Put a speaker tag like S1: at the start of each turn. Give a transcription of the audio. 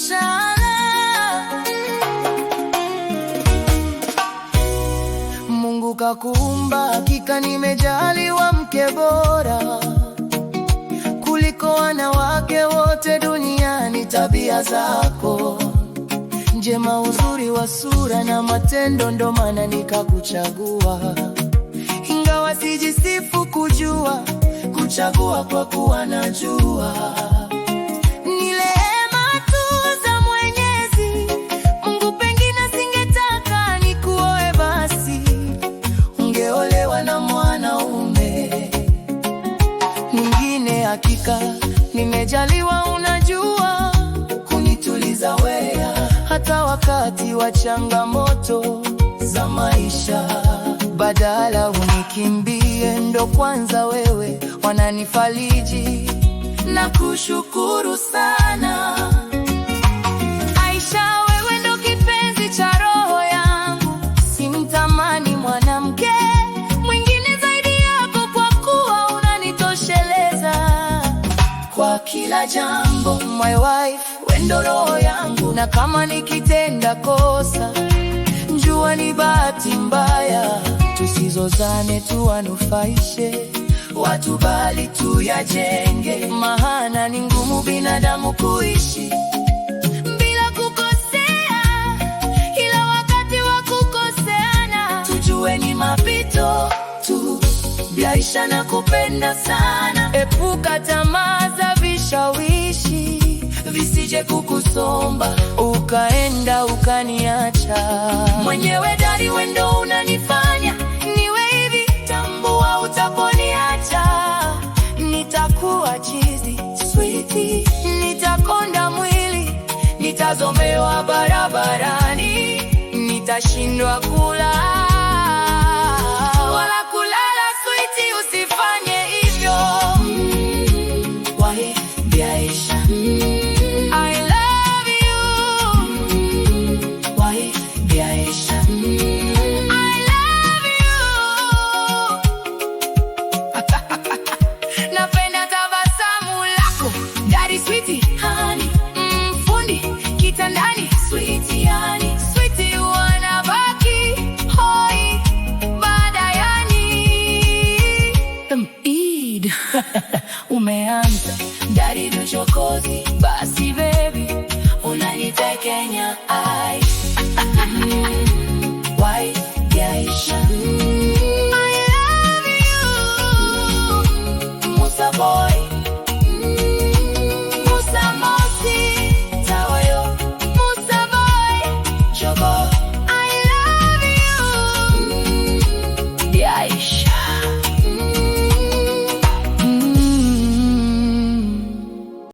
S1: mashallah. Mungu kakuumba, hakika nimejaliwa mke bora kuliko wanawake wote duniani. Tabia zako njema, uzuri wa sura na matendo, ndo maana nikakuchagua. Ingawa sijisifu kuchagua kwa kuwa najua ni rehema tu za Mwenyezi Mungu. Pengine singetaka nikuoe, basi ungeolewa na mwanaume mwingine. Hakika nimejaliwa, unajua kunituliza wea, hata wakati wa changamoto za maisha. Badala unikimbie, ndo kwanza wewe wananifariji, na kushukuru sana. Aisha, wewe ndo kipenzi cha roho yangu, simtamani mwanamke mwingine zaidi yako, kwa kuwa unanitosheleza kwa kila jambo. My wife, wewe ndo roho yangu, na kama nikitenda kosa, njua ni bahati mbaya. Tusizozane, tuwanufaishe watu, bali tuyajenge. Maana ni ngumu binadamu kuishi bila kukosea, ila wakati wa kukoseana tujue ni mapito tu. Aisha, nakupenda sana. Epuka tamaa za vishawishi visije kukusomba, ukaenda ukaniacha mwenyewe. Dari, wendo unanifanya niwe hivi, tambua utaponiacha nitakuwa chizi sweetie, nitakonda mwili, nitazomewa barabarani, nitashindwa kula wala kulala. Sweetie, usifanye hivyo. Wife Aisha, I love you. Wife Aisha, I love you. Napenda tabasamu lako, daddy sweetie honey. Fundi kitandani, sweetie honey. Sweetie, wanabaki hoi baada yani Eid. Umeanza daddy uchokozi, basi baby unanitekenya. Ai Wife Aisha, I love you. Musa boy, Musa Mosi, Tawayo, Musa boy, Jogo.